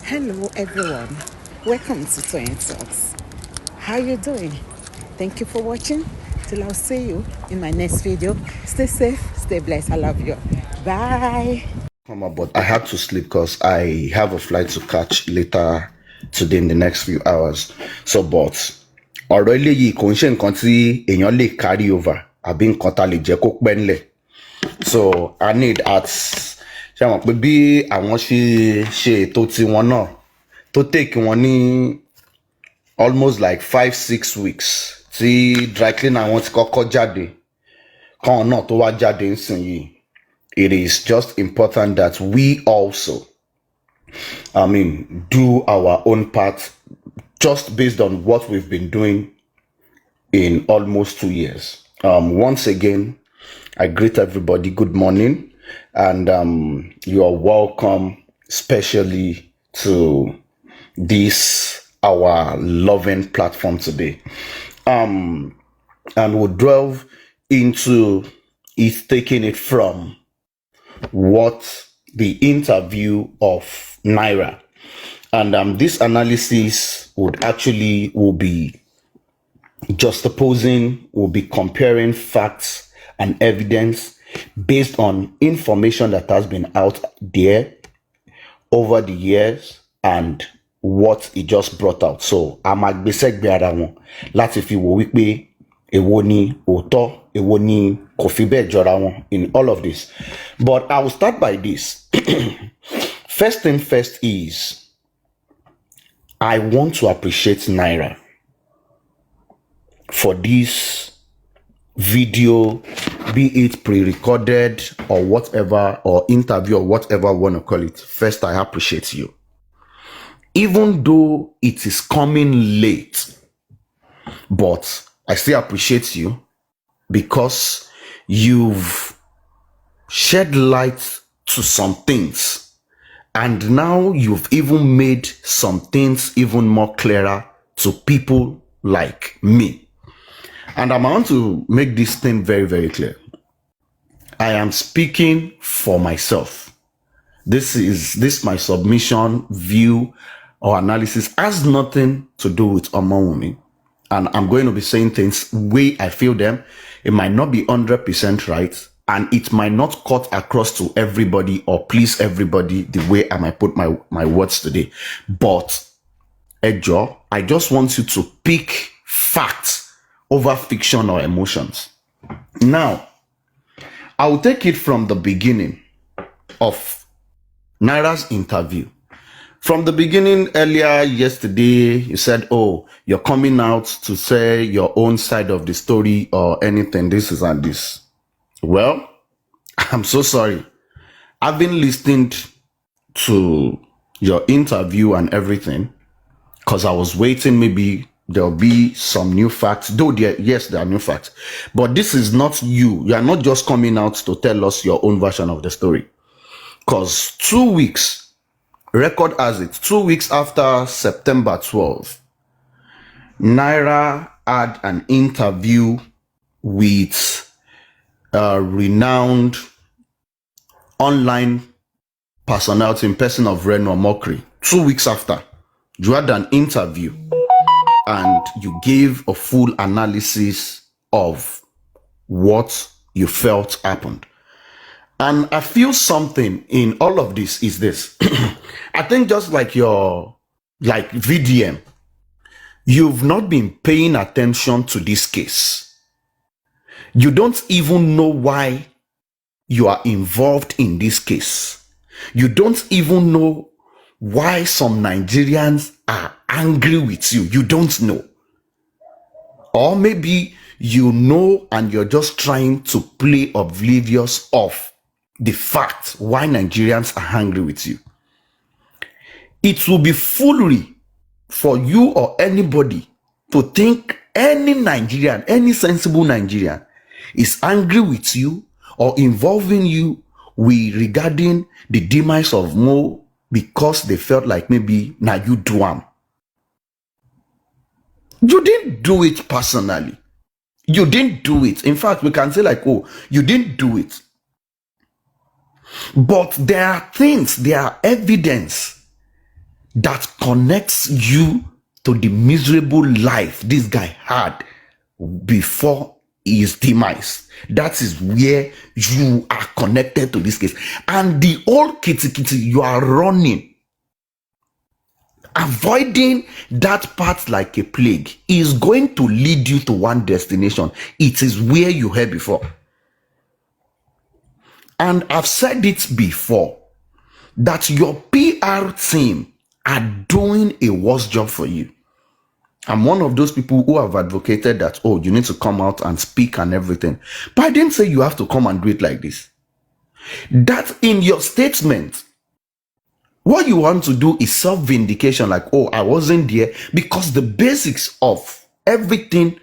Hello everyone, welcome to Toyin Talks. How you doing? Thank you for watching. Till I'll see you in my next video. Stay safe, stay blessed. I love you. Bye. But I had to sleep because I have a flight to catch later today in the next few hours. So, but ọ̀rọ̀ eléyìí kò ń ṣe nǹkan tí èèyàn lè carry over àbí nǹkan tá lè jẹ́ kó pẹ́ ńlẹ̀. So I need at ṣe àwọn pé bí àwọn ṣe ètò tiwọn náà tó take wọn ní almost like 5-6 weeks tí dry cleaner wọn ti kọ́kọ́ jáde kan náà tó wá jáde nísìnyìí. It is just important that we also, do our own part just based on what we've been doing in almost 2 years. Once again, I greet everybody. Good morning. And you are welcome, especially to this, our loving platform today. And we'll delve into it, taking it from what the interview of Naira, and this analysis will be juxtaposing, will be comparing facts and evidence based on information that has been out there over the years and what it just brought out. So amagbesegbe ara wọn láti fi wò wípé èwo ni òótọ́, èwo ni kò fi bẹ́ẹ̀ jọra wọn in all of this. But I will start by this. First thing first is, I want to appreciate Naira for this video, be it pre-recorded or whatever, or interview or whatever you want to call it. First, I appreciate you. Even though it is coming late, but I still appreciate you because you've shed light to some things, and now you've even made some things even more clearer to people like me. And I want to make this thing very, very clear. I am speaking for myself. This my submission, view, or analysis has nothing to do with Omawumi. And I'm going to be saying things way I feel them. It might not be 100% right, and it might not cut across to everybody or please everybody the way I might put my words today. But, Ejo, I just want you to pick facts over fiction or emotions. Now, I will take it from the beginning of Naira's interview. From the beginning, earlier yesterday, you said, oh, you're coming out to say your own side of the story or anything, this is and this. Well, I'm so sorry. I've been listening to your interview and everything because I was waiting, maybe there'll be some new facts. Though, yes, there are new facts. But this is not you. You are not just coming out to tell us your own version of the story. Because 2 weeks, record has it, 2 weeks after September 12th, Naira had an interview with a renowned online personality in person of Reno Mokri. 2 weeks after, you had an interview and you gave a full analysis of what you felt happened. And I feel something in all of this is this. I think just like your VDM, you've not been paying attention to this case. You don't even know why you are involved in this case. You don't even know why some Nigerians are angry with you. You don't know. Or maybe you know and you're just trying to play oblivious of the fact why Nigerians are angry with you. It will be foolery for you or anybody to think any Nigerian, any sensible Nigerian is angry with you or involving you regarding the demise of Mo because they felt like maybe now you do am. You didn't do it personally. You didn't do it. In fact, we can say like, oh, you didn't do it. But there are things, there are evidence that connects you to the miserable life this guy had before his demise. That is where you are connected to this case. And the old kitty you are running, avoiding that path like a plague, is going to lead you to one destination. It is where you were before. And I've said it before, that your PR team are doing a worse job for you. I'm one of those people who have advocated that, oh, you need to come out and speak and everything. But I didn't say you have to come and do it like this. That in your statement, what you want to do is self-vindication, like, oh, I wasn't there, because the basics of everything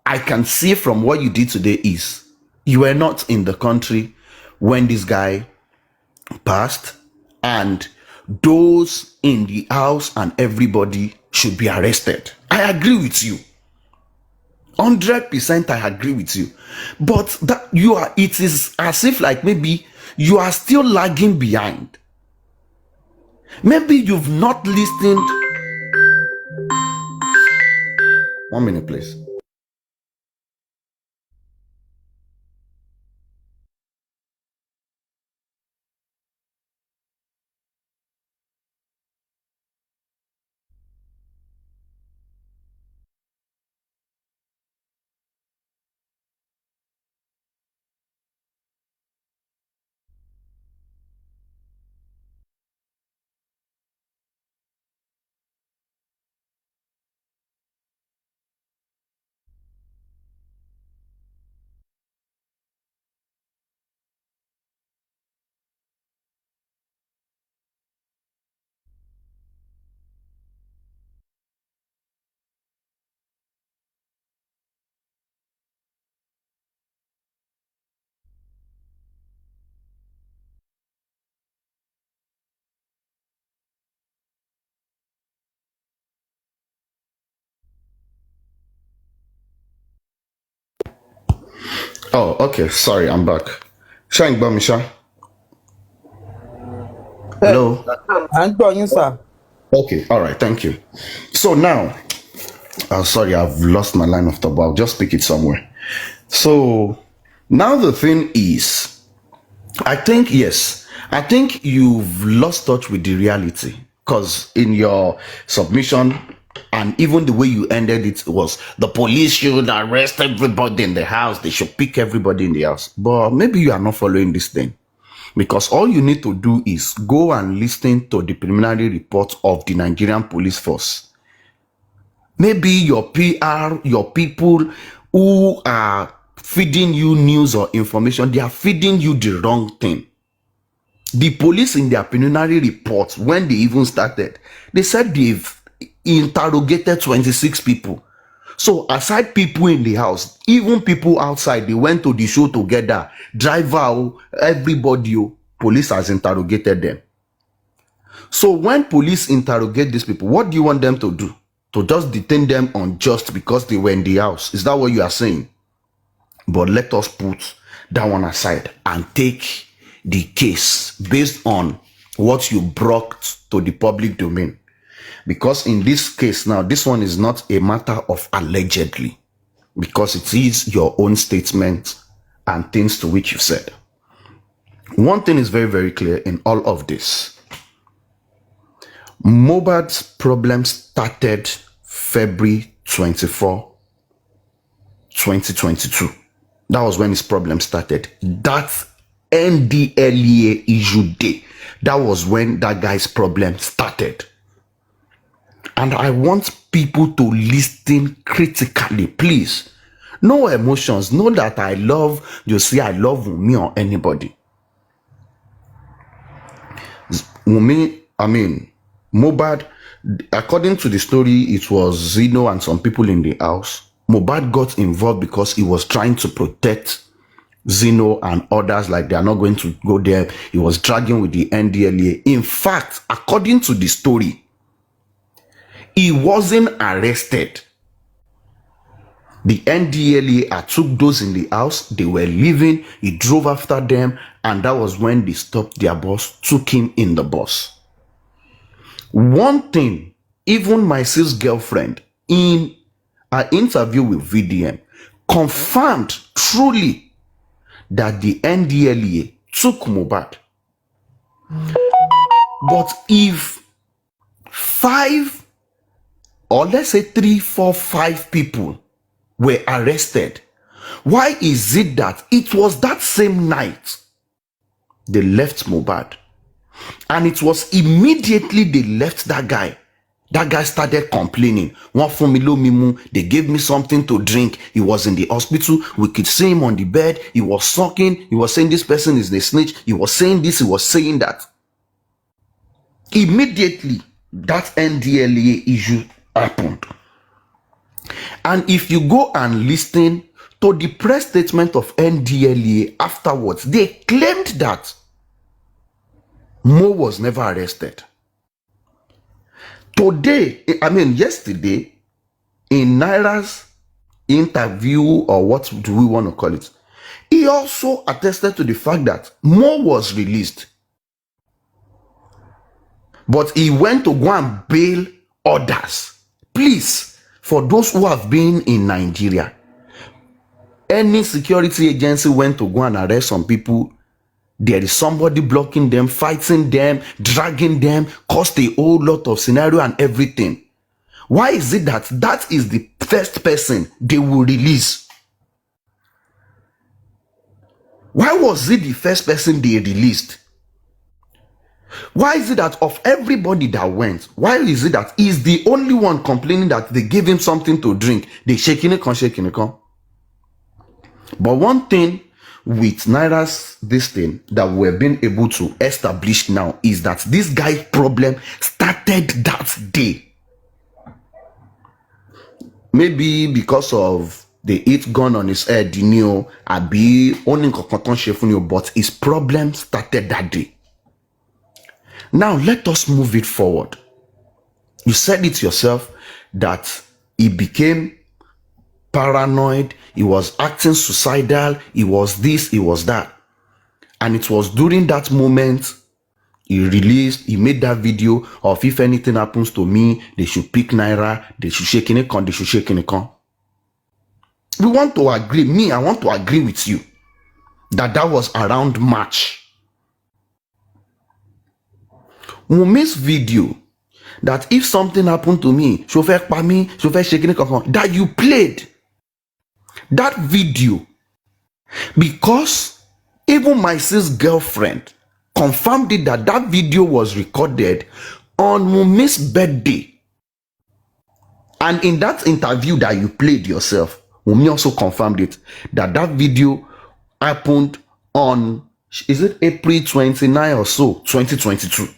I can see from what you did today is you were not in the country when this guy passed, and those in the house and everybody should be arrested. I agree with you. 100% I agree with you. But that it is as if like maybe you are still lagging behind. Maybe you've not listened. 1 minute, please. Oh, okay. Sorry, I'm back. Shank Bamisha. Hello. I'm going, sir. Okay. All right. Thank you. So now, sorry, I've lost my line of thought, but I'll just pick it somewhere. So now the thing is, I think you've lost touch with the reality, because in your submission and even the way you ended it was the police should arrest everybody in the house, they should pick everybody in the house. But maybe you are not following this thing, because all you need to do is go and listen to the preliminary report of the Nigerian police force. Maybe your PR, your people who are feeding you news or information, they are feeding you the wrong thing. The police in their preliminary report, when they even started, they said they've interrogated 26 people. So aside people in the house, even people outside, they went to the show together, driver, everybody, police has interrogated them. So when police interrogate these people, what do you want them to do? To just detain them unjust because they were in the house? Is that what you are saying? But let us put that one aside and take the case based on what you brought to the public domain. Because in this case now, this one is not a matter of allegedly, because it is your own statement and things to which you said. One thing is very, very clear in all of this. Mohbad's problem started February 24, 2022. That was when his problem started. That NDLEA issue day, that was when that guy's problem started. And I want people to listen critically, please. No emotions. Know that I love, you see, I love Wunmi or anybody. Mohbad, according to the story, it was Zino and some people in the house. Mohbad got involved because he was trying to protect Zino and others, like they are not going to go there. He was dragging with the NDLEA. In fact, according to the story, he wasn't arrested. The NDLEA took those in the house. They were leaving. He drove after them. And that was when they stopped their bus, took him in the bus. One thing, even my sis girlfriend in an interview with VDM confirmed truly that the NDLEA took Mohbad. But if 5, or let's say 3, 4, 5 people were arrested, why is it that it was that same night they left Mohbad? And it was immediately they left that guy. That guy started complaining. They gave me something to drink. He was in the hospital. We could see him on the bed. He was sucking. He was saying this person is the snitch. He was saying this. He was saying that. Immediately, that NDLEA issue happened. And if you go and listen to the press statement of NDLEA afterwards, they claimed that Mo was never arrested. Yesterday, in Naira's interview, or what do we want to call it, he also attested to the fact that Mo was released. But he went to go and bail others. Please, for those who have been in Nigeria, any security agency went to go and arrest some people, there is somebody blocking them, fighting them, dragging them, caused a whole lot of scenario and everything. Why is it that that is the first person they will release? Why was it the first person they released? Why is it that of everybody that went, why is it that he's the only one complaining that they gave him something to drink? They shaking it, shaking it. But one thing with Naira's this thing that we're being able to establish now is that this guy's problem started that day. Maybe because of the 8 gun on his head, but his problem started that day. Now let us move it forward. You said it yourself that he became paranoid, he was acting suicidal, he was this, he was that. And it was during that moment he made that video of if anything happens to me, they should pick Naira, they should shake in a con, they should shake in a con. We want to agree, I want to agree with you that was around March. Wumi's video that if something happened to me, that you played that video, because even my sis girlfriend confirmed it that video was recorded on Wumi's birthday. And in that interview that you played yourself, Wumi also confirmed it that video happened on, is it April 29 or so, 2022.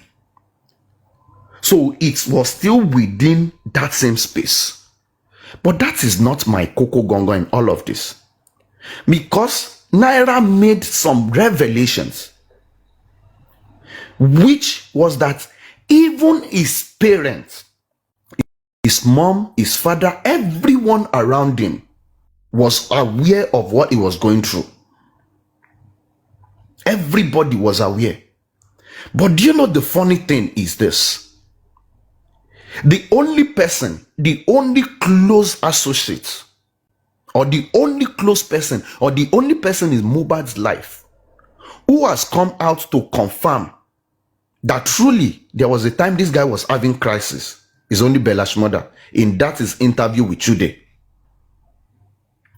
So it was still within that same space. But that is not my Coco Gongo in all of this. Because Naira made some revelations, which was that even his parents, his mom, his father, everyone around him was aware of what he was going through. Everybody was aware. But do you know the funny thing is this? The only person, the only close associate, or the only close person, or the only person in Mohbad's life who has come out to confirm that truly there was a time this guy was having crisis is only Bella's mother. In that his interview with Jade.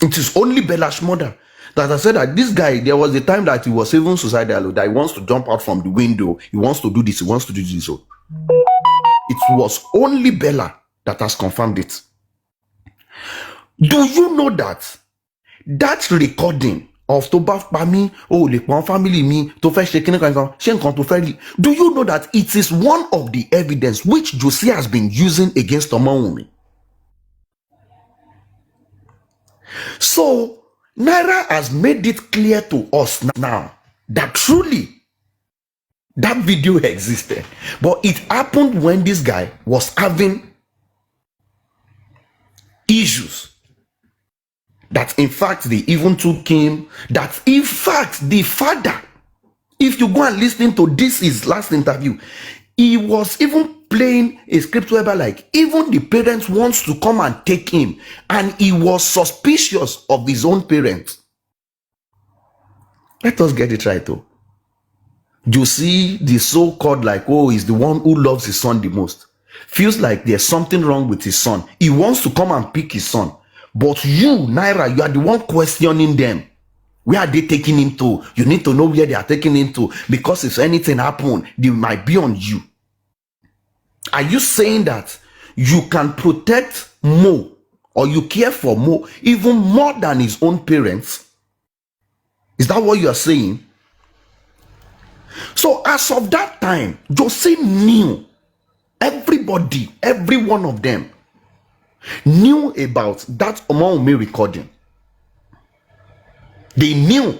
It is only Bella's mother that I said that this guy, there was a time that he was even suicidal, that he wants to jump out from the window, he wants to do this, he wants to do this. So it was only Bella that has confirmed it. Do you know that recording of Toba Pami, the family me, to first shaking do you know that it is one of the evidence which Josie has been using against Omonwumi? So Naira has made it clear to us now that truly that video existed, but it happened when this guy was having issues. That in fact they even took him, that in fact the father, if you go and listen to this his last interview, he was even playing a script whereby like even the parents wants to come and take him, and he was suspicious of his own parents. Let us get it right though. You see the so-called like, oh, he's the one who loves his son the most. Feels like there's something wrong with his son. He wants to come and pick his son. But you, Naira, you are the one questioning them. Where are they taking him to? You need to know where they are taking him to, because if anything happens, they might be on you. Are you saying that you can protect Mo, or you care for Mo even more than his own parents? Is that what you are saying? So as of that time, Tosin knew, everybody, every one of them knew about that Omawumi recording. They knew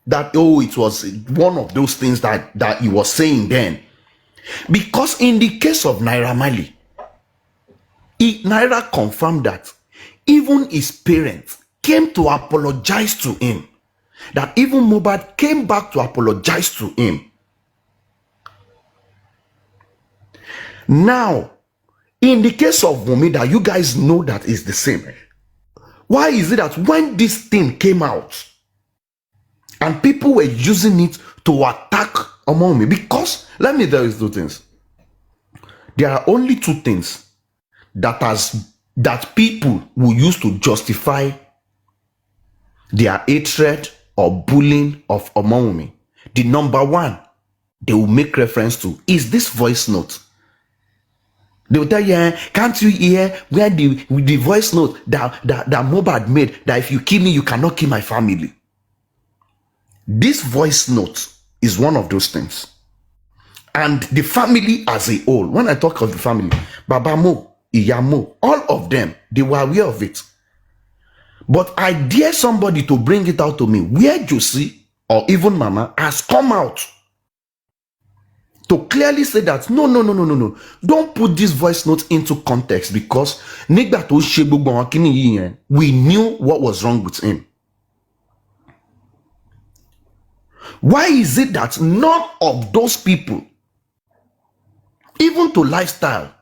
that, oh, it was one of those things that he was saying then. Because in the case of Naira Marley, Naira confirmed that even his parents came to apologize to him. That even Mohbad came back to apologize to him. Now, in the case of Wunmi, that you guys know that is the same. Why is it that when this thing came out and people were using it to attack Omawumi? Because let me tell you two things. There are only two things that people will use to justify their hatred or bullying of Omawumi. The number one they will make reference to is this voice note. They will tell you, can't you hear where the voice note that Mohbad made, that if you kill me, you cannot kill my family? This voice note is one of those things. And the family as a whole, when I talk of the family, Baba Mo, Iya Mo, all of them, they were aware of it. But I dare somebody to bring it out to me where Josie or even Mama has come out to clearly say that no, don't put this voice note into context, because we knew what was wrong with him. Why is it that none of those people, even to lifestyle,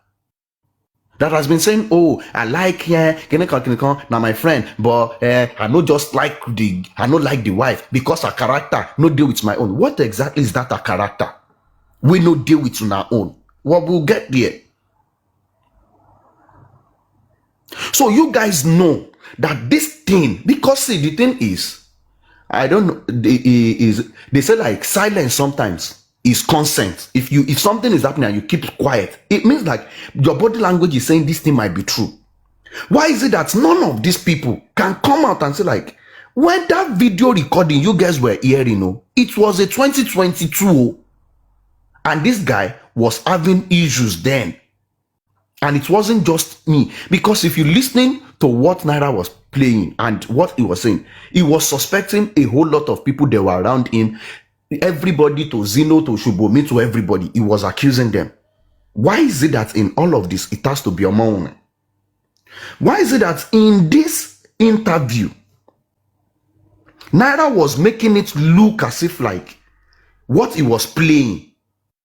that has been saying, oh, I like now my friend, but I no just like the wife because her character no deal with my own. What exactly is that, a character? We no deal with on our own. What we'll get there. So you guys know that this thing, because see, the thing is, I don't know, they say like silence sometimes is consent. If something is happening and you keep quiet, it means like your body language is saying this thing might be true. Why is it that none of these people can come out and say like, when that video recording you guys were hearing, it was a 2022, and this guy was having issues then. And it wasn't just me, because if you're listening to what Naira was playing and what he was saying, he was suspecting a whole lot of people that were around him. Everybody, to Zeno, to Shubomi, to everybody, he was accusing them. Why is it that in all of this, it has to be a moment? Why is it that in this interview, Naira was making it look as if like what he was playing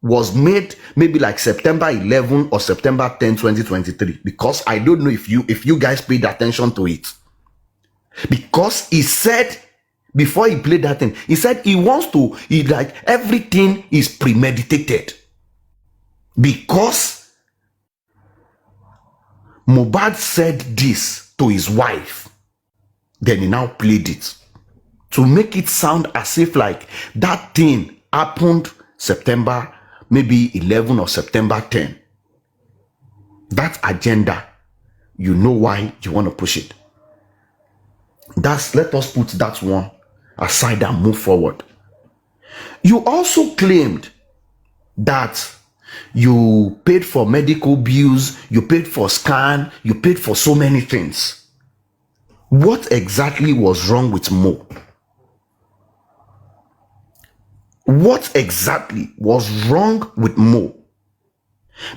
was made maybe like September 11 or September 10, 2023? Because I don't know if you guys paid attention to it. Because he said, before he played that thing, he said he wants to, like everything is premeditated. Because Mohbad said this to his wife, then he now played it to make it sound as if like that thing happened September maybe 11 or September 10. That agenda, you know why you want to push it. Let us put that one aside and move forward. You also claimed that you paid for medical bills, you paid for scan, you paid for so many things. What exactly was wrong with Mo? What exactly was wrong with Mo?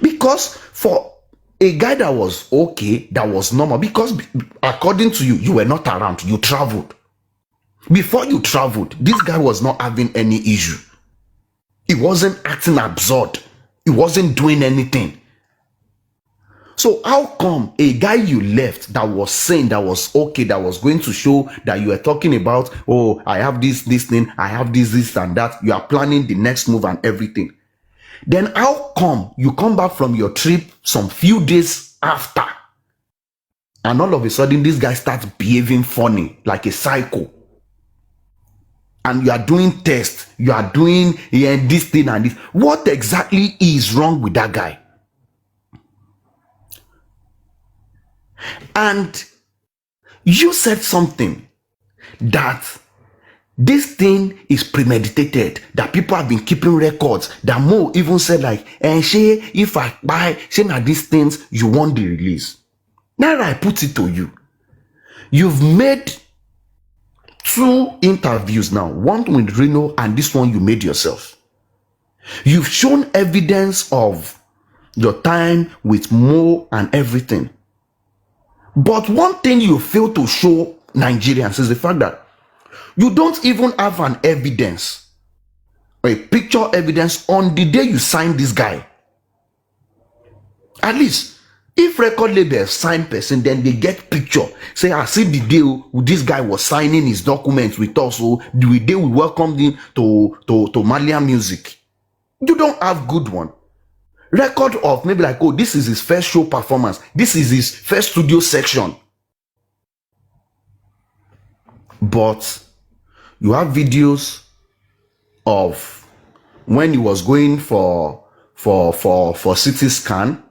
Because for a guy that was okay, that was normal, because according to you, you were not around, you traveled. Before you traveled, this guy was not having any issue. He wasn't acting absurd. He wasn't doing anything. So how come a guy you left that was sane, that was okay, that was going to show that you were talking about, oh, I have this thing, I have this and that, you are planning the next move and everything. Then how come you come back from your trip some few days after, and all of a sudden this guy starts behaving funny like a psycho? And you are doing tests, you are doing this thing and this. What exactly is wrong with that guy? And you said something that this thing is premeditated, that people have been keeping records, that Mo even said like, and she, if I buy, say now these things, you want the release. Now I put it to you. You've made 2 interviews now, one with Reno and this one you made yourself. You've shown evidence of your time with Mo and everything. But one thing you fail to show Nigerians is the fact that you don't even have an evidence, a picture evidence on the day you signed this guy. At least, if record label sign person, then they get picture. Say, I see the day this guy was signing his documents with us, so the day we welcomed him to Malian music. You don't have good one. Record of maybe like, oh, this is his first show performance. This is his first studio section. But you have videos of when he was going for CT scan.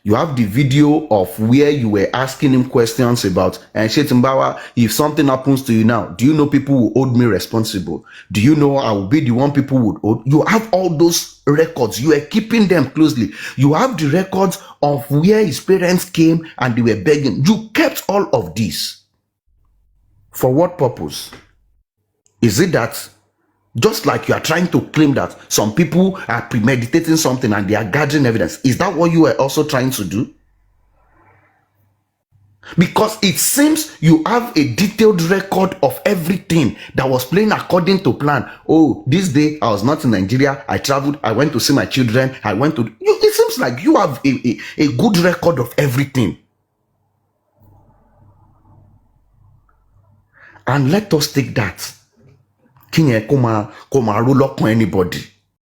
You have the video of where you were asking him questions about, and Shetimbawa, if something happens to you now, do you know people will hold me responsible? Do you know I will be the one people would hold? You have all those records. You are keeping them closely. You have the records of where his parents came and they were begging. You kept all of this. For what purpose? Is it that just like you are trying to claim that some people are premeditating something and they are gathering evidence? Is that what you are also trying to do? Because it seems you have a detailed record of everything that was playing according to plan. Oh, this day I was not in Nigeria. I traveled. I went to see my children. I went to... It seems like you have a good record of everything. And let us take that. King Kuma roll up on anybody.